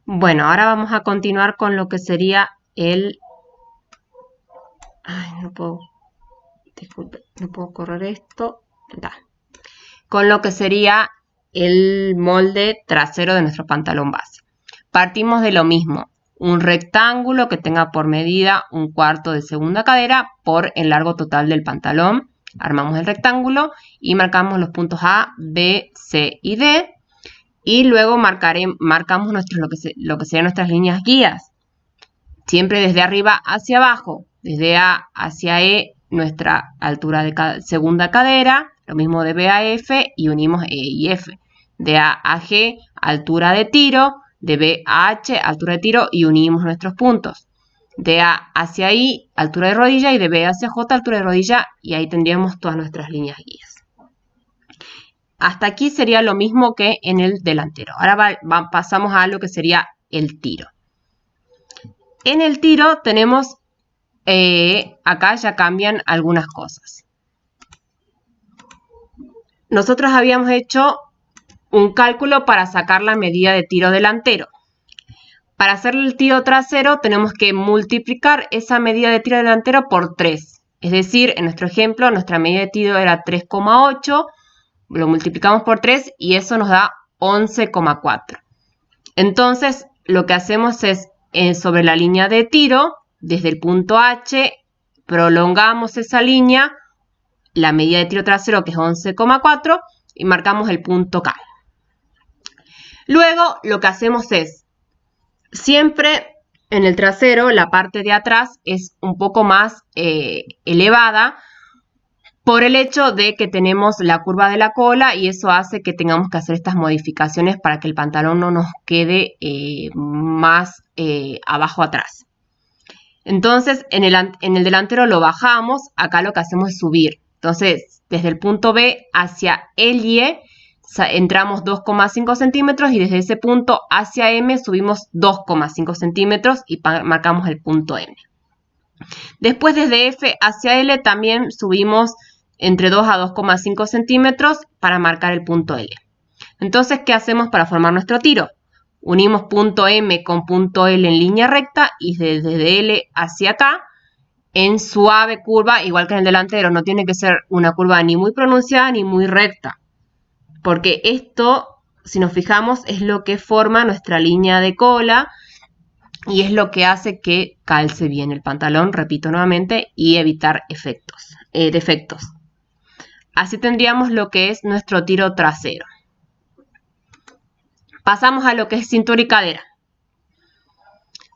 Bueno, ahora vamos a continuar con lo que sería el... Ay, no puedo... Disculpe, no puedo correr esto. Da. Con lo que sería el molde trasero de nuestro pantalón base. Partimos de lo mismo. Un rectángulo que tenga por medida 1/4 de segunda cadera por el largo total del pantalón. Armamos el rectángulo y marcamos los puntos A, B, C y D. Y luego marcamos lo que serían nuestras líneas guías. Siempre desde arriba hacia abajo, desde A hacia E, nuestra altura de segunda cadera, lo mismo de B a F y unimos E y F. De A a G, altura de tiro, de B a H, altura de tiro y unimos nuestros puntos. De A hacia I, altura de rodilla y de B hacia J, altura de rodilla y ahí tendríamos todas nuestras líneas guías. Hasta aquí sería lo mismo que en el delantero. Ahora pasamos a lo que sería el tiro. En el tiro tenemos, acá ya cambian algunas cosas. Nosotros habíamos hecho un cálculo para sacar la medida de tiro delantero. Para hacer el tiro trasero tenemos que multiplicar esa medida de tiro delantero por 3. Es decir, en nuestro ejemplo, nuestra medida de tiro era 3,8, lo multiplicamos por 3 y eso nos da 11,4. Entonces, lo que hacemos es, sobre la línea de tiro, desde el punto H, prolongamos esa línea, la medida de tiro trasero que es 11,4 y marcamos el punto K. Luego, lo que hacemos es, siempre en el trasero, la parte de atrás es un poco más elevada, por el hecho de que tenemos la curva de la cola y eso hace que tengamos que hacer estas modificaciones para que el pantalón no nos quede más abajo atrás. Entonces, en el delantero lo bajamos, acá lo que hacemos es subir. Entonces, desde el punto B hacia el Y entramos 2,5 centímetros y desde ese punto hacia M subimos 2,5 centímetros y marcamos el punto M. Después desde F hacia L también subimos entre 2 a 2,5 centímetros para marcar el punto L. Entonces, ¿qué hacemos para formar nuestro tiro? Unimos punto M con punto L en línea recta y desde L hacia acá, en suave curva, igual que en el delantero, no tiene que ser una curva ni muy pronunciada ni muy recta. Porque esto, si nos fijamos, es lo que forma nuestra línea de cola y es lo que hace que calce bien el pantalón, repito nuevamente, y evitar defectos. Así tendríamos lo que es nuestro tiro trasero. Pasamos a lo que es cintura y cadera.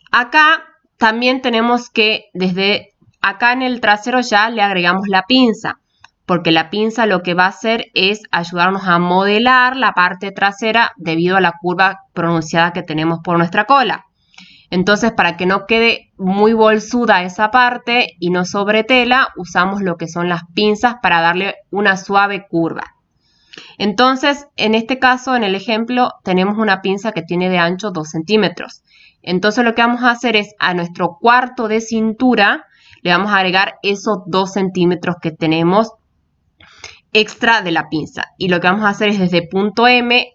Acá también tenemos que, desde acá en el trasero ya le agregamos la pinza, porque la pinza lo que va a hacer es ayudarnos a modelar la parte trasera debido a la curva pronunciada que tenemos por nuestra cola. Entonces, para que no quede muy bolsuda esa parte y no sobretela, usamos lo que son las pinzas para darle una suave curva. Entonces, en este caso, en el ejemplo, tenemos una pinza que tiene de ancho 2 centímetros. Entonces, lo que vamos a hacer es a nuestro cuarto de cintura, le vamos a agregar esos 2 centímetros que tenemos extra de la pinza. Y lo que vamos a hacer es desde punto M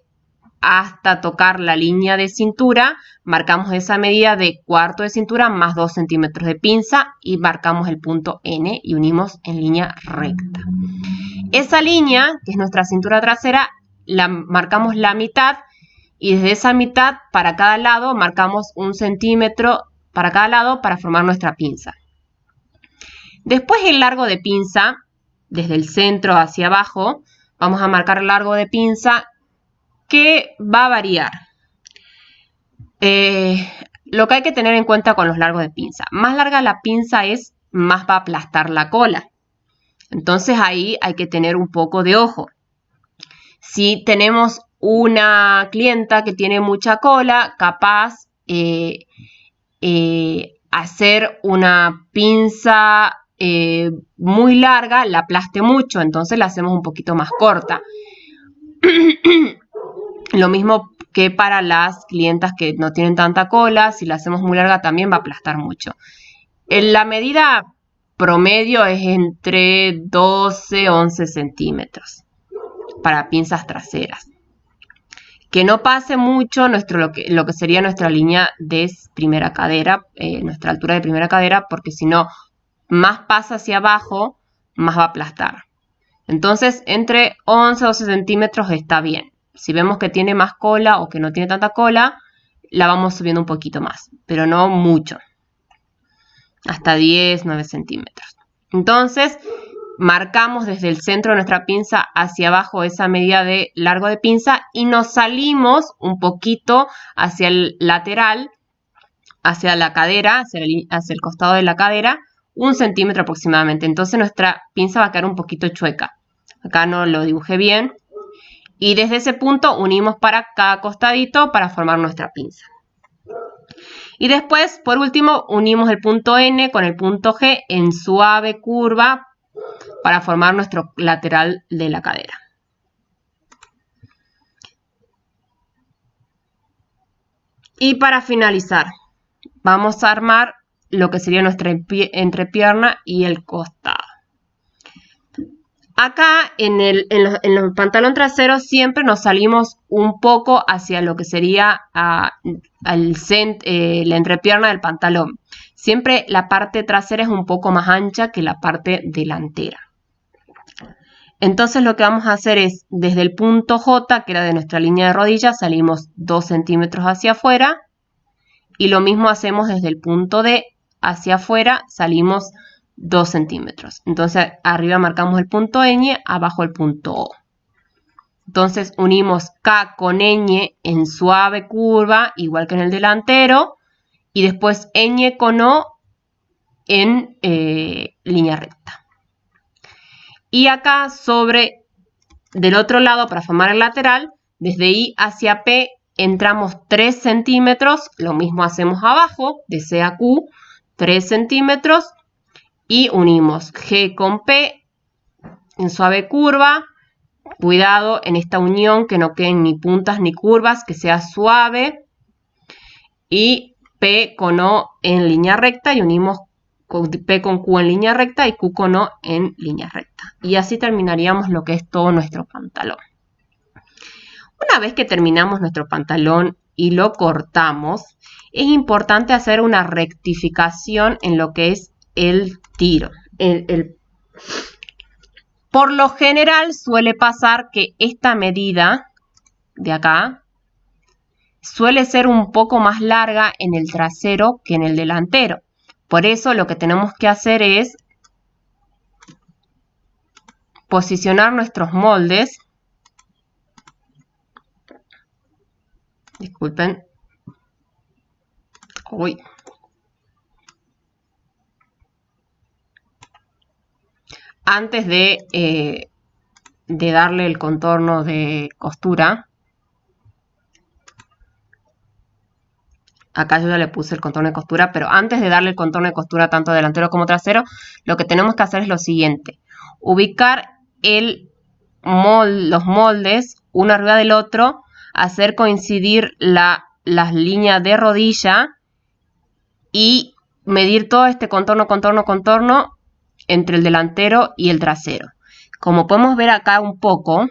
hasta tocar la línea de cintura, marcamos esa medida de cuarto de cintura más 2 centímetros de pinza y marcamos el punto N y unimos en línea recta. Esa línea, que es nuestra cintura trasera, la marcamos la mitad y desde esa mitad para cada lado marcamos 1 centímetro para cada lado para formar nuestra pinza. Después el largo de pinza, desde el centro hacia abajo, vamos a marcar el largo de pinza que va a variar. Lo que hay que tener en cuenta con los largos de pinza. Más larga la pinza es, más va a aplastar la cola. Entonces ahí hay que tener un poco de ojo. Si tenemos una clienta que tiene mucha cola, capaz hacer una pinza muy larga la aplaste mucho, entonces la hacemos un poquito más corta. Lo mismo que para las clientas que no tienen tanta cola, si la hacemos muy larga también va a aplastar mucho. La medida promedio es entre 12 y 11 centímetros para pinzas traseras. que no pase mucho lo que sería nuestra línea de primera cadera, nuestra altura de primera cadera, porque si no, más pasa hacia abajo, más va a aplastar. Entonces, entre 11 o 12 centímetros está bien. Si vemos que tiene más cola o que no tiene tanta cola, la vamos subiendo un poquito más, pero no mucho. Hasta 10, 9 centímetros. Entonces, marcamos desde el centro de nuestra pinza hacia abajo esa medida de largo de pinza y nos salimos un poquito hacia el lateral, hacia la cadera, hacia el costado de la cadera, 1 centímetro aproximadamente. Entonces nuestra pinza va a quedar un poquito chueca. Acá no lo dibujé bien. Y desde ese punto unimos para cada costadito para formar nuestra pinza. Y después, por último, unimos el punto N con el punto G en suave curva para formar nuestro lateral de la cadera. Y para finalizar, vamos a armar lo que sería nuestra entrepierna y el costado. Acá en el pantalón trasero siempre nos salimos un poco hacia lo que sería la entrepierna del pantalón. Siempre la parte trasera es un poco más ancha que la parte delantera. Entonces lo que vamos a hacer es, desde el punto J, que era de nuestra línea de rodilla, salimos 2 centímetros hacia afuera. Y lo mismo hacemos desde el punto D hacia afuera, salimos 2 centímetros. Entonces arriba marcamos el punto ñ, abajo el punto O. Entonces unimos K con ñ en suave curva, igual que en el delantero. Y después ñ con O en línea recta. Y acá del otro lado, para formar el lateral, desde I hacia P entramos 3 centímetros. Lo mismo hacemos abajo, de C a Q, 3 centímetros. Y unimos G con P en suave curva. Cuidado en esta unión que no queden ni puntas ni curvas, que sea suave. Y P con O en línea recta y unimos P con Q en línea recta y Q con O en línea recta. Y así terminaríamos lo que es todo nuestro pantalón. Una vez que terminamos nuestro pantalón y lo cortamos, es importante hacer una rectificación en lo que es el tiro. Por lo general suele pasar que esta medida de acá suele ser un poco más larga en el trasero que en el delantero. Por eso lo que tenemos que hacer es posicionar nuestros moldes. Disculpen. Uy. Antes de darle el contorno de costura. Acá yo ya le puse el contorno de costura, pero antes de darle el contorno de costura tanto delantero como trasero, lo que tenemos que hacer es lo siguiente. Ubicar los moldes uno arriba del otro, hacer coincidir las líneas de rodilla y medir todo este contorno entre el delantero y el trasero. Como podemos ver acá un poco,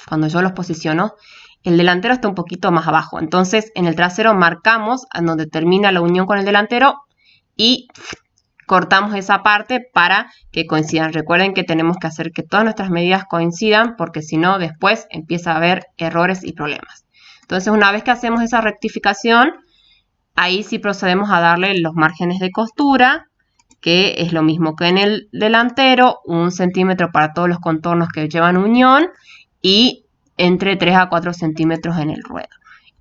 cuando yo los posiciono, el delantero está un poquito más abajo. Entonces, en el trasero marcamos a donde termina la unión con el delantero y cortamos esa parte para que coincidan. Recuerden que tenemos que hacer que todas nuestras medidas coincidan porque si no, después empieza a haber errores y problemas. Entonces, una vez que hacemos esa rectificación, ahí sí procedemos a darle los márgenes de costura, que es lo mismo que en el delantero, 1 centímetro para todos los contornos que llevan unión y entre 3 a 4 centímetros en el ruedo.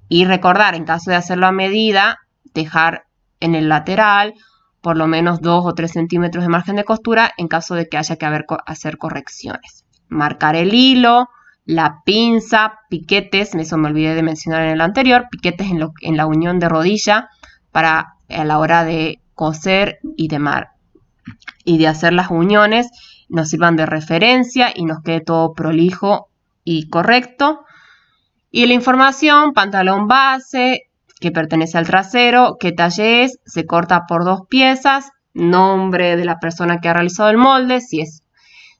Y recordar, en caso de hacerlo a medida, dejar en el lateral por lo menos 2 o 3 centímetros de margen de costura en caso de que haya que hacer correcciones. Marcar el hilo, la pinza, piquetes, eso me olvidé de mencionar en el anterior, piquetes en la unión de rodilla para a la hora de coser y de hacer las uniones nos sirvan de referencia y nos quede todo prolijo y correcto. Y la información, pantalón base, que pertenece al trasero, qué talle es, se corta por 2 piezas, nombre de la persona que ha realizado el molde, si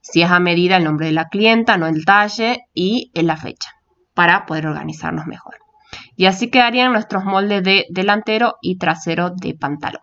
Si es a medida, el nombre de la clienta, no el talle y la fecha, para poder organizarnos mejor. Y así quedarían nuestros moldes de delantero y trasero de pantalón.